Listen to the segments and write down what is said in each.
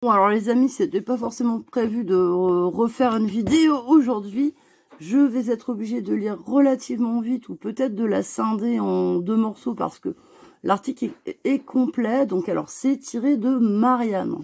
Bon, alors les amis, c'était pas forcément prévu de refaire une vidéo aujourd'hui. Je vais être obligée de lire relativement vite ou peut-être de la scinder en 2 morceaux parce que l'article est complet. Donc alors, c'est tiré de Marianne.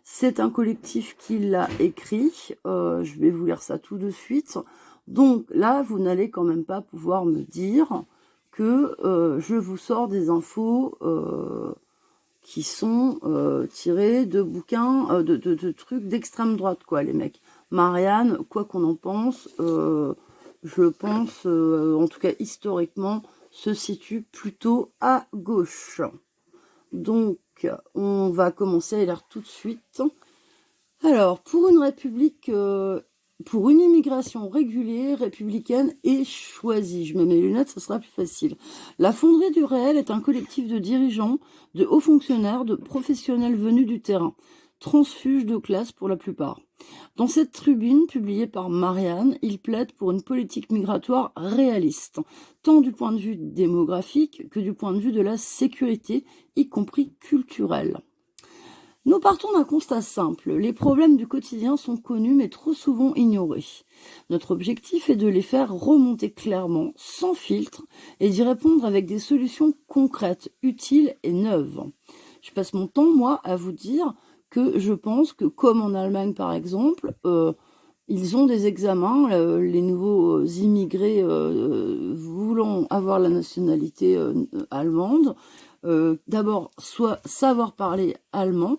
C'est un collectif qui l'a écrit. Je vais vous lire ça tout de suite. Donc là, vous n'allez quand même pas pouvoir me dire que je vous sors des infos qui sont tirés de bouquins, de trucs d'extrême droite, quoi, les mecs. Marianne, quoi qu'on en pense, je pense, en tout cas historiquement, se situe plutôt à gauche. Donc, on va commencer à lire tout de suite. Alors, pour une république, pour une immigration régulée, républicaine et choisie. Je mets mes lunettes, ça sera plus facile. La Fonderie du Réel est un collectif de dirigeants, de hauts fonctionnaires, de professionnels venus du terrain, transfuges de classe pour la plupart. Dans cette tribune publiée par Marianne, il plaide pour une politique migratoire réaliste, tant du point de vue démographique que du point de vue de la sécurité, y compris culturelle. Nous partons d'un constat simple. Les problèmes du quotidien sont connus mais trop souvent ignorés. Notre objectif est de les faire remonter clairement, sans filtre, et d'y répondre avec des solutions concrètes, utiles et neuves. Je passe mon temps, moi, à vous dire que je pense que, comme en Allemagne par exemple, ils ont des examens, les nouveaux immigrés voulant avoir la nationalité allemande. D'abord, soit savoir parler allemand,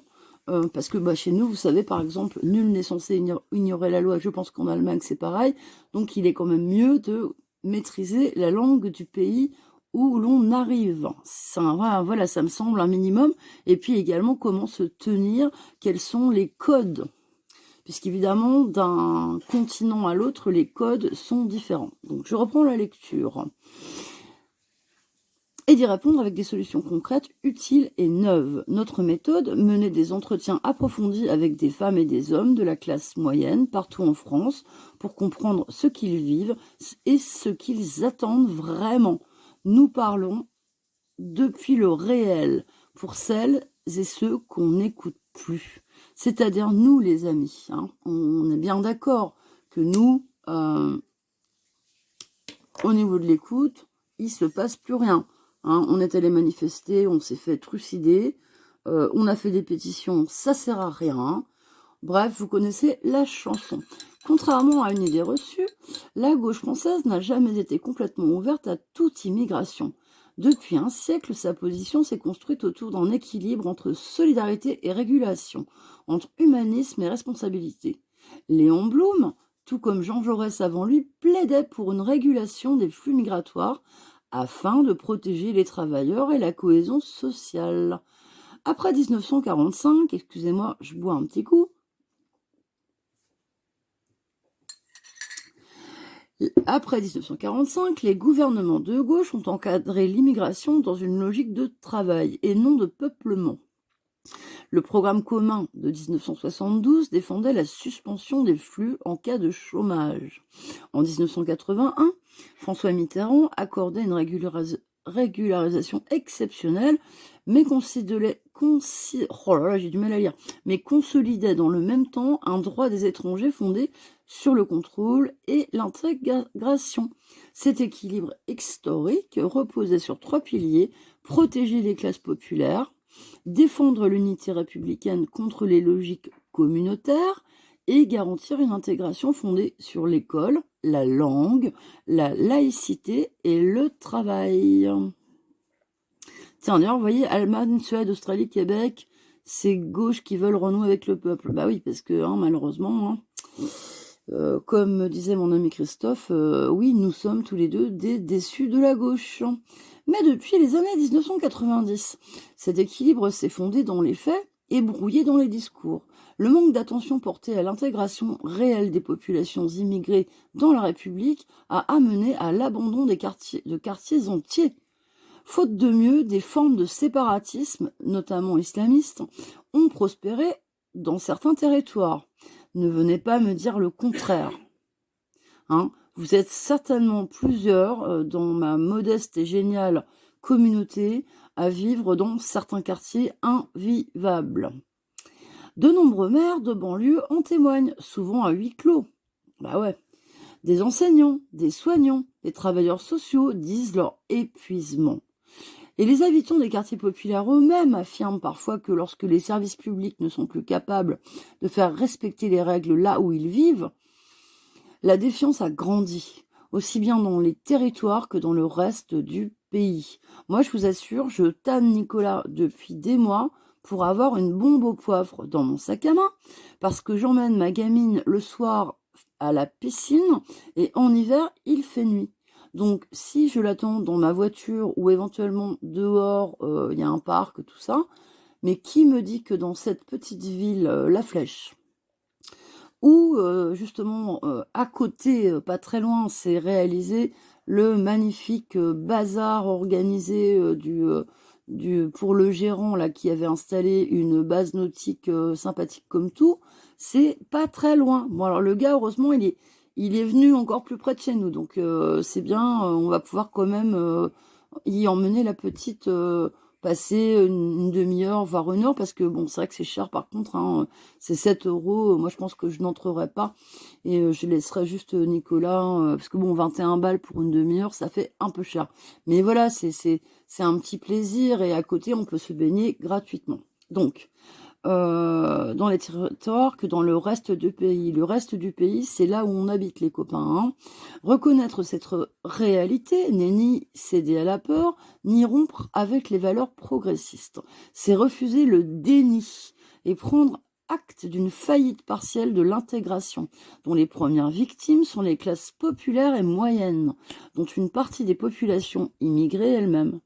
parce que chez nous, vous savez, par exemple, nul n'est censé ignorer la loi. Je pense qu'en Allemagne, c'est pareil. Donc, il est quand même mieux de maîtriser la langue du pays où l'on arrive. Voilà, ça me semble un minimum. Et puis également, comment se tenir, quels sont les codes. Puisqu'évidemment, d'un continent à l'autre, les codes sont différents. Donc, je reprends la lecture. Et d'y répondre avec des solutions concrètes, utiles et neuves. Notre méthode, mener des entretiens approfondis avec des femmes et des hommes de la classe moyenne partout en France pour comprendre ce qu'ils vivent et ce qu'ils attendent vraiment. Nous parlons depuis le réel pour celles et ceux qu'on n'écoute plus. C'est-à-dire nous les amis. On est bien d'accord que nous, au niveau de l'écoute, il se passe plus rien. On est allé manifester, on s'est fait trucider, on a fait des pétitions, ça sert à rien. Bref, vous connaissez la chanson. Contrairement à une idée reçue, la gauche française n'a jamais été complètement ouverte à toute immigration. Depuis un siècle, sa position s'est construite autour d'un équilibre entre solidarité et régulation, entre humanisme et responsabilité. Léon Blum, tout comme Jean Jaurès avant lui, plaidait pour une régulation des flux migratoires afin de protéger les travailleurs et la cohésion sociale. Après 1945, excusez-moi, je bois un petit coup. Après 1945, les gouvernements de gauche ont encadré l'immigration dans une logique de travail et non de peuplement. Le programme commun de 1972 défendait la suspension des flux en cas de chômage. En 1981, François Mitterrand accordait une régularisation exceptionnelle, mais consolidait dans le même temps un droit des étrangers fondé sur le contrôle et l'intégration. Cet équilibre historique reposait sur 3 piliers: protéger les classes populaires, défendre l'unité républicaine contre les logiques communautaires et garantir une intégration fondée sur l'école, la langue, la laïcité et le travail. Tiens, d'ailleurs, vous voyez, Allemagne, Suède, Australie, Québec, c'est gauche qui veulent renouer avec le peuple. Bah oui, parce que malheureusement, comme me disait mon ami Christophe, oui, nous sommes tous les deux des déçus de la gauche. Mais depuis les années 1990, cet équilibre s'est fondé dans les faits et brouillé dans les discours. Le manque d'attention porté à l'intégration réelle des populations immigrées dans la République a amené à l'abandon de quartiers entiers. Faute de mieux, des formes de séparatisme, notamment islamistes, ont prospéré dans certains territoires. Ne venez pas me dire le contraire. Vous êtes certainement plusieurs dans ma modeste et géniale communauté à vivre dans certains quartiers invivables. De nombreux maires de banlieue en témoignent, souvent à huis clos. Bah ouais. Des enseignants, des soignants, des travailleurs sociaux disent leur épuisement. Et les habitants des quartiers populaires eux-mêmes affirment parfois que lorsque les services publics ne sont plus capables de faire respecter les règles là où ils vivent, la défiance a grandi, aussi bien dans les territoires que dans le reste du pays. Moi, je vous assure, je tanne Nicolas depuis des mois pour avoir une bombe au poivre dans mon sac à main, parce que j'emmène ma gamine le soir à la piscine, et en hiver, il fait nuit. Donc, si je l'attends dans ma voiture ou éventuellement dehors, il y a un parc, tout ça, mais qui me dit que dans cette petite ville, La Flèche, où justement à côté, pas très loin, s'est réalisé le magnifique bazar organisé pour le gérant là qui avait installé une base nautique sympathique comme tout, c'est pas très loin. Bon alors le gars heureusement il est venu encore plus près de chez nous, donc c'est bien, on va pouvoir quand même y emmener la petite, passer une demi-heure, voire une heure, parce que bon, c'est vrai que c'est cher par contre, hein, c'est 7 euros. Moi, je pense que je n'entrerai pas et je laisserai juste Nicolas, parce que bon, 21 balles pour une demi-heure, ça fait un peu cher. Mais voilà, c'est un petit plaisir et à côté, on peut se baigner gratuitement. Donc, dans les territoires que dans le reste du pays. Le reste du pays, c'est là où on habite, les copains. Hein. Reconnaître cette réalité n'est ni céder à la peur, ni rompre avec les valeurs progressistes. C'est refuser le déni et prendre acte d'une faillite partielle de l'intégration, dont les premières victimes sont les classes populaires et moyennes, dont une partie des populations immigrées elles-mêmes.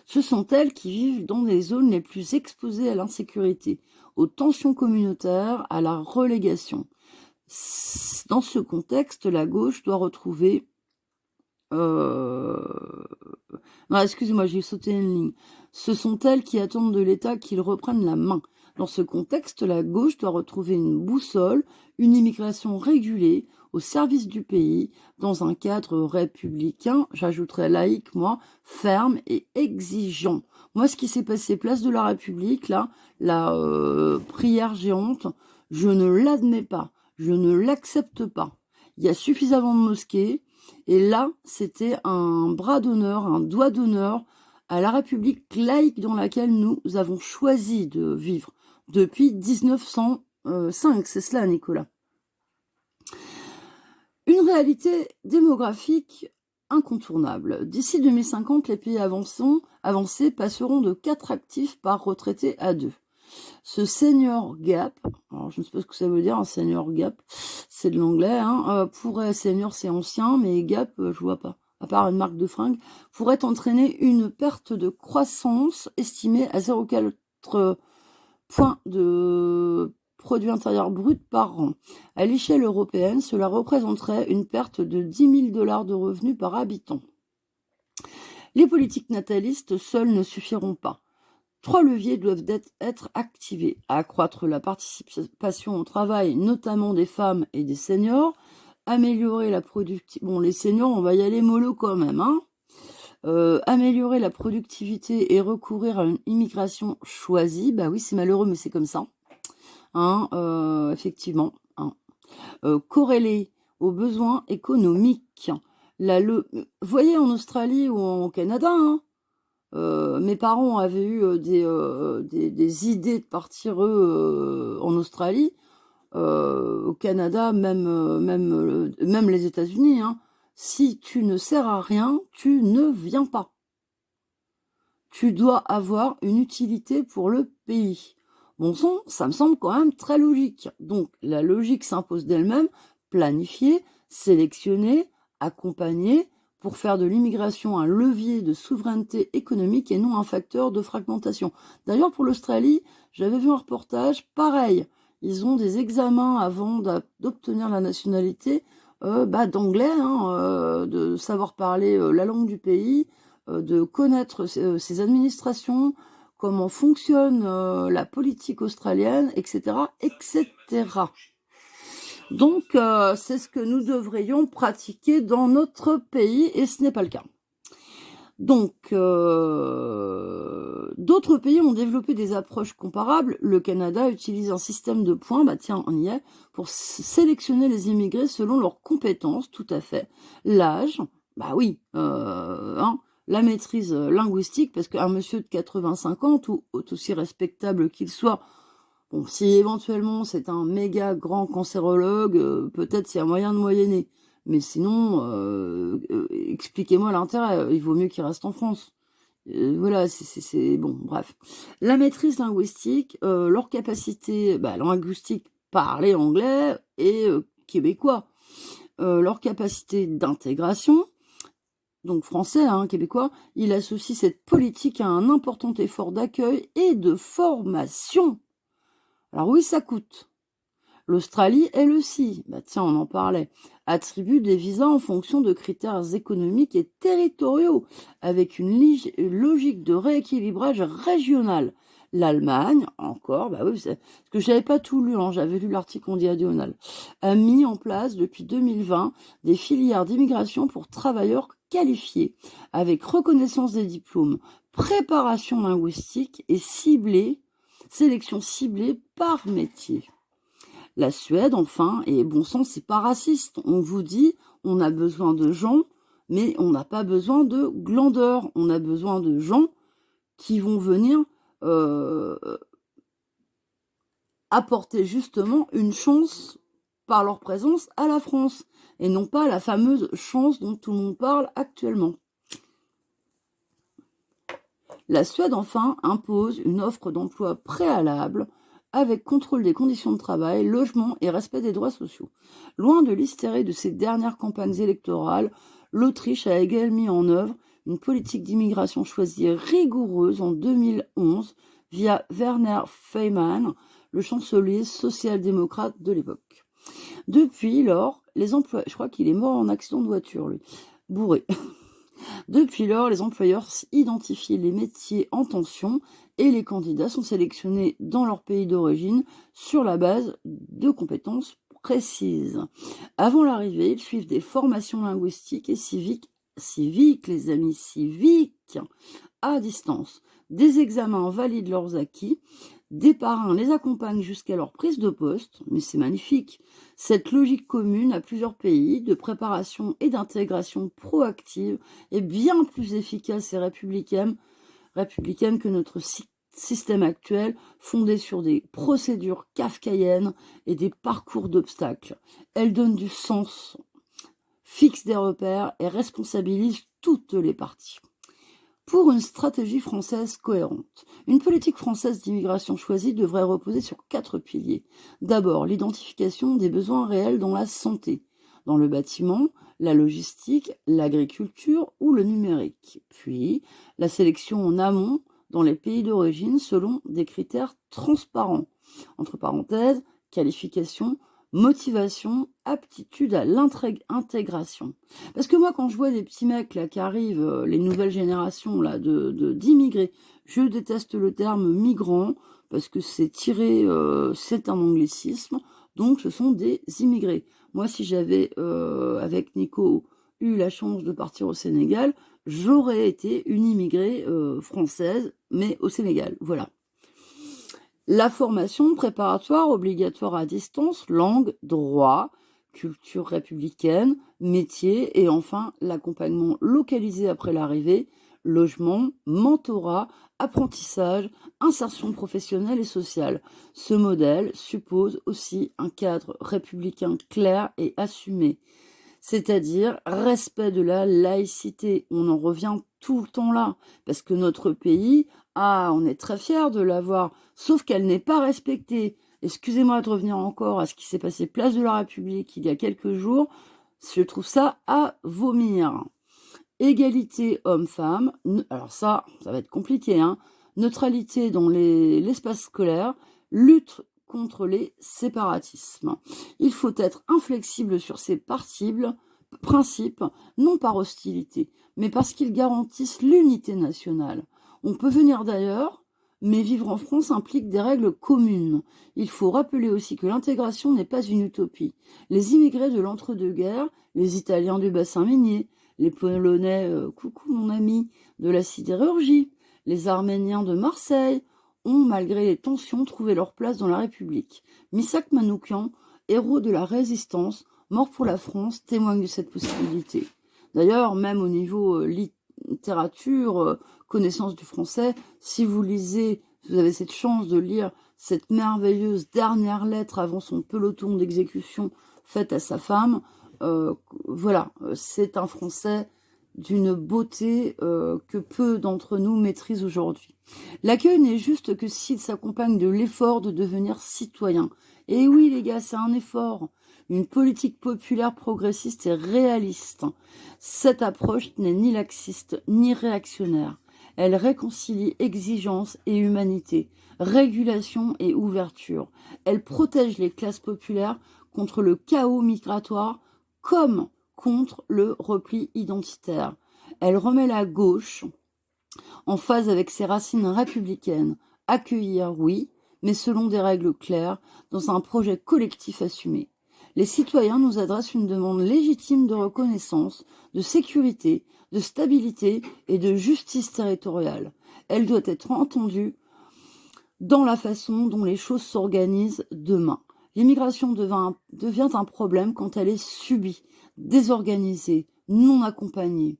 Ce sont elles qui vivent dans les zones les plus exposées à l'insécurité, aux tensions communautaires, à la relégation. Dans ce contexte, la gauche doit retrouver... Non, excusez-moi, j'ai sauté une ligne. Ce sont elles qui attendent de l'État qu'il reprenne la main. Dans ce contexte, la gauche doit retrouver une boussole, une immigration régulée, au service du pays, dans un cadre républicain, j'ajouterais laïque, moi, ferme et exigeant. Moi, ce qui s'est passé place de la République, là, la prière géante, je ne l'admets pas, je ne l'accepte pas. Il y a suffisamment de mosquées, et là, c'était un bras d'honneur, un doigt d'honneur à la République laïque dans laquelle nous avons choisi de vivre depuis 1905. C'est cela, Nicolas. Une réalité démographique incontournable. D'ici 2050, les pays avancés passeront de 4 actifs par retraité à 2. Ce senior gap, alors je ne sais pas ce que ça veut dire, un senior gap, c'est de l'anglais, hein, senior c'est ancien, mais gap, je vois pas, à part une marque de fringues, pourrait entraîner une perte de croissance estimée à 0,4 points de produit intérieur brut par an. À l'échelle européenne, cela représenterait une perte de 10 000 $ de revenus par habitant. Les politiques natalistes seules ne suffiront pas. 3 leviers doivent être activés. Accroître la participation au travail, notamment des femmes et des seniors. Améliorer la productivité. Bon, les seniors, on va y aller mollo quand même. Hein. Améliorer la productivité et recourir à une immigration choisie. Bah oui, c'est malheureux, mais c'est comme ça. Hein, effectivement. Hein. Corrélé aux besoins économiques. Vous voyez, en Australie ou au Canada, hein, mes parents avaient eu des idées de partir eux en Australie, au Canada, même les États-Unis. Hein. Si tu ne sers à rien, tu ne viens pas. Tu dois avoir une utilité pour le pays. Bon sang, ça me semble quand même très logique. Donc la logique s'impose d'elle-même, planifier, sélectionner, accompagner, pour faire de l'immigration un levier de souveraineté économique et non un facteur de fragmentation. D'ailleurs, pour l'Australie, j'avais vu un reportage, pareil, ils ont des examens avant d'obtenir la nationalité d'anglais, hein, de savoir parler la langue du pays, de connaître ses administrations, comment fonctionne la politique australienne, etc., etc. Donc, c'est ce que nous devrions pratiquer dans notre pays, et ce n'est pas le cas. Donc, d'autres pays ont développé des approches comparables. Le Canada utilise un système de points, bah tiens, on y est, pour sélectionner les immigrés selon leurs compétences, tout à fait. L'âge, bah oui, la maîtrise linguistique, parce qu'un monsieur de 85 ans, tout aussi respectable qu'il soit, bon, si éventuellement c'est un méga grand cancérologue, peut-être il y a moyen de moyenner. Mais sinon, expliquez-moi l'intérêt. Il vaut mieux qu'il reste en France. Voilà, c'est bon, bref. La maîtrise linguistique, leur capacité linguistique, parler anglais et québécois. Leur capacité d'intégration, donc français, québécois, il associe cette politique à un important effort d'accueil et de formation. Alors oui, ça coûte. L'Australie, elle aussi, bah tiens, on en parlait, attribue des visas en fonction de critères économiques et territoriaux, avec une logique de rééquilibrage régional. L'Allemagne, encore, bah oui, parce que j'avais pas tout lu, j'avais lu l'article en diagonale, a mis en place depuis 2020 des filières d'immigration pour travailleurs qualifiés, avec reconnaissance des diplômes, préparation linguistique et sélection ciblée par métier. La Suède, enfin, et bon sang, c'est pas raciste. On vous dit, on a besoin de gens, mais on n'a pas besoin de glandeurs. On a besoin de gens qui vont venir apporter justement une chance par leur présence à la France, et non pas la fameuse chance dont tout le monde parle actuellement. La Suède, enfin, impose une offre d'emploi préalable avec contrôle des conditions de travail, logement et respect des droits sociaux. Loin de l'hystérie de ces dernières campagnes électorales, l'Autriche a également mis en œuvre une politique d'immigration choisie et rigoureuse en 2011 via Werner Faymann, le chancelier social-démocrate de l'époque. Depuis lors, les emplois, je crois qu'il est mort en accident de voiture, lui, bourré. Depuis lors, les employeurs identifient les métiers en tension et les candidats sont sélectionnés dans leur pays d'origine sur la base de compétences précises. Avant l'arrivée, ils suivent des formations linguistiques et civiques, les amis, civiques, à distance. Des examens valident leurs acquis. Des parrains les accompagnent jusqu'à leur prise de poste, mais c'est magnifique. Cette logique commune à plusieurs pays de préparation et d'intégration proactive est bien plus efficace et républicaine que notre système actuel fondé sur des procédures kafkaïennes et des parcours d'obstacles. Elle donne du sens, fixe des repères et responsabilise toutes les parties. Pour une stratégie française cohérente, une politique française d'immigration choisie devrait reposer sur 4 piliers. D'abord, l'identification des besoins réels dans la santé, dans le bâtiment, la logistique, l'agriculture ou le numérique. Puis, la sélection en amont dans les pays d'origine selon des critères transparents. Entre parenthèses, qualification, motivation, aptitude à l'intégration. Parce que moi, quand je vois des petits mecs là qui arrivent, les nouvelles générations là d'immigrés, je déteste le terme migrant parce que c'est c'est un anglicisme. Donc, ce sont des immigrés. Moi, si j'avais avec Nico eu la chance de partir au Sénégal, j'aurais été une immigrée française, mais au Sénégal. Voilà. La formation préparatoire obligatoire à distance, langue, droit, culture républicaine, métier et enfin l'accompagnement localisé après l'arrivée, logement, mentorat, apprentissage, insertion professionnelle et sociale. Ce modèle suppose aussi un cadre républicain clair et assumé, c'est-à-dire respect de la laïcité. On en revient tout le temps là, parce que notre pays, on est très fiers de l'avoir, sauf qu'elle n'est pas respectée. Excusez-moi de revenir encore à ce qui s'est passé place de la République il y a quelques jours, je trouve ça à vomir. Égalité homme-femme, alors ça va être compliqué, neutralité dans l'espace scolaire, lutte contre les séparatismes. Il faut être inflexible sur ces principes, non par hostilité, mais parce qu'ils garantissent l'unité nationale. On peut venir d'ailleurs, mais vivre en France implique des règles communes. Il faut rappeler aussi que l'intégration n'est pas une utopie. Les immigrés de l'entre-deux-guerres, les Italiens du bassin minier, les Polonais, coucou mon ami, de la sidérurgie, les Arméniens de Marseille, ont, malgré les tensions, trouvé leur place dans la République. Missak Manoukian, héros de la résistance, mort pour la France, témoigne de cette possibilité. D'ailleurs, même au niveau littérature, connaissance du français, si vous lisez, vous avez cette chance de lire cette merveilleuse dernière lettre avant son peloton d'exécution faite à sa femme, voilà, c'est un français d'une beauté que peu d'entre nous maîtrisent aujourd'hui. L'accueil n'est juste que s'il s'accompagne de l'effort de devenir citoyen. Et oui les gars, c'est un effort. Une politique populaire progressiste et réaliste. Cette approche n'est ni laxiste ni réactionnaire. Elle réconcilie exigence et humanité, régulation et ouverture. Elle protège les classes populaires contre le chaos migratoire comme contre le repli identitaire. Elle remet la gauche en phase avec ses racines républicaines. Accueillir, oui, mais selon des règles claires, dans un projet collectif assumé. Les citoyens nous adressent une demande légitime de reconnaissance, de sécurité, de stabilité et de justice territoriale. Elle doit être entendue dans la façon dont les choses s'organisent demain. L'immigration devient un problème quand elle est subie, désorganisée, non accompagnée.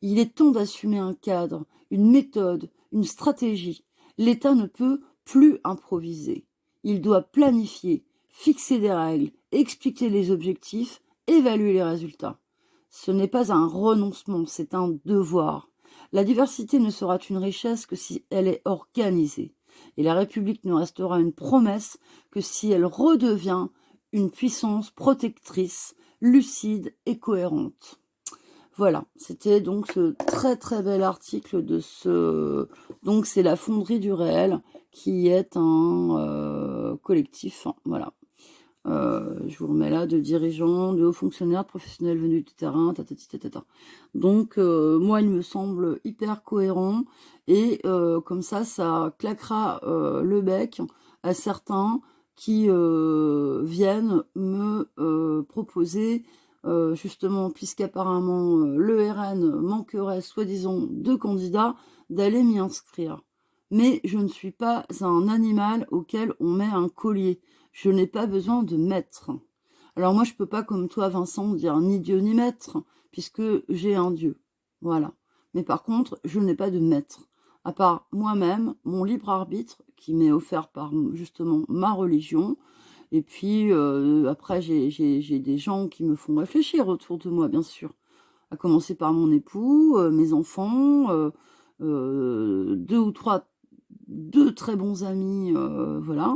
Il est temps d'assumer un cadre, une méthode, une stratégie. L'État ne peut plus improviser. Il doit planifier, fixer des règles, expliquer les objectifs, évaluer les résultats. Ce n'est pas un renoncement, c'est un devoir. La diversité ne sera une richesse que si elle est organisée. Et la République ne restera une promesse que si elle redevient une puissance protectrice, lucide et cohérente. Voilà, c'était donc ce très très bel article de ce... Donc c'est la Fonderie du Réel qui est un collectif, voilà. Je vous remets là de dirigeants, de hauts fonctionnaires, de professionnels venus du terrain, tatata. Donc moi il me semble hyper cohérent et comme ça claquera le bec à certains qui viennent me proposer justement, puisqu'apparemment le RN manquerait soi-disant 2 candidats, d'aller m'y inscrire. Mais je ne suis pas un animal auquel on met un collier. Je n'ai pas besoin de maître. Alors moi, je peux pas, comme toi, Vincent, dire ni Dieu ni maître, puisque j'ai un Dieu. Voilà. Mais par contre, je n'ai pas de maître. À part moi-même, mon libre arbitre, qui m'est offert par, justement, ma religion. Et puis, après, j'ai des gens qui me font réfléchir autour de moi, bien sûr. À commencer par mon époux, mes enfants, 2 très bons amis, voilà,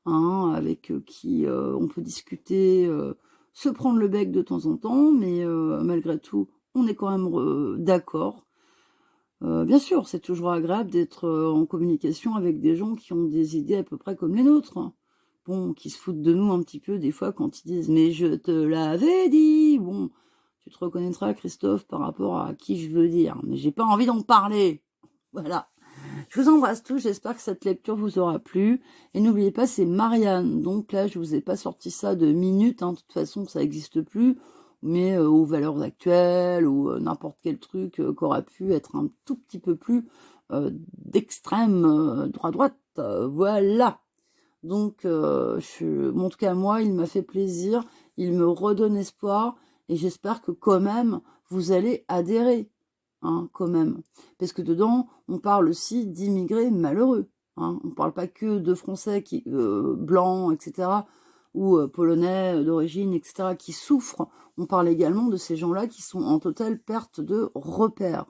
hein, avec qui on peut discuter, se prendre le bec de temps en temps, mais malgré tout, on est quand même d'accord. Bien sûr, c'est toujours agréable d'être en communication avec des gens qui ont des idées à peu près comme les nôtres. Hein. Bon, qui se foutent de nous un petit peu des fois quand ils disent « mais je te l'avais dit ». Bon, tu te reconnaîtras, Christophe, par rapport à qui je veux dire. Mais j'ai pas envie d'en parler. Voilà. Je vous embrasse tous, j'espère que cette lecture vous aura plu. Et n'oubliez pas, c'est Marianne. Donc là, je vous ai pas sorti ça de minutes, hein. De toute façon, ça n'existe plus. Mais aux valeurs actuelles, ou n'importe quel truc qu'aurait pu être un tout petit peu plus d'extrême droite. Voilà. Donc, en tout cas, moi, il m'a fait plaisir. Il me redonne espoir. Et j'espère que quand même, vous allez adhérer. Hein, quand même. Parce que dedans, on parle aussi d'immigrés malheureux. Hein. On ne parle pas que de Français qui, blancs, etc., ou Polonais d'origine, etc., qui souffrent. On parle également de ces gens-là qui sont en totale perte de repères,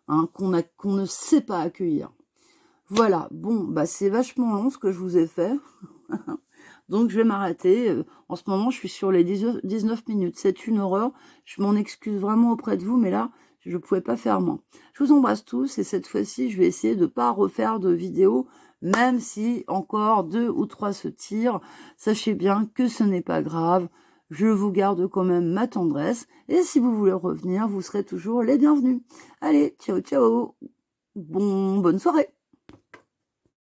hein, qu'on ne sait pas accueillir. Voilà, bon, bah c'est vachement long ce que je vous ai fait. Donc je vais m'arrêter. En ce moment, je suis sur les 19 minutes. C'est une horreur. Je m'en excuse vraiment auprès de vous, mais là, je ne pouvais pas faire moins. Je vous embrasse tous et cette fois-ci, je vais essayer de ne pas refaire de vidéo, même si encore 2 ou 3 se tirent. Sachez bien que ce n'est pas grave. Je vous garde quand même ma tendresse. Et si vous voulez revenir, vous serez toujours les bienvenus. Allez, ciao, ciao. Bonne soirée.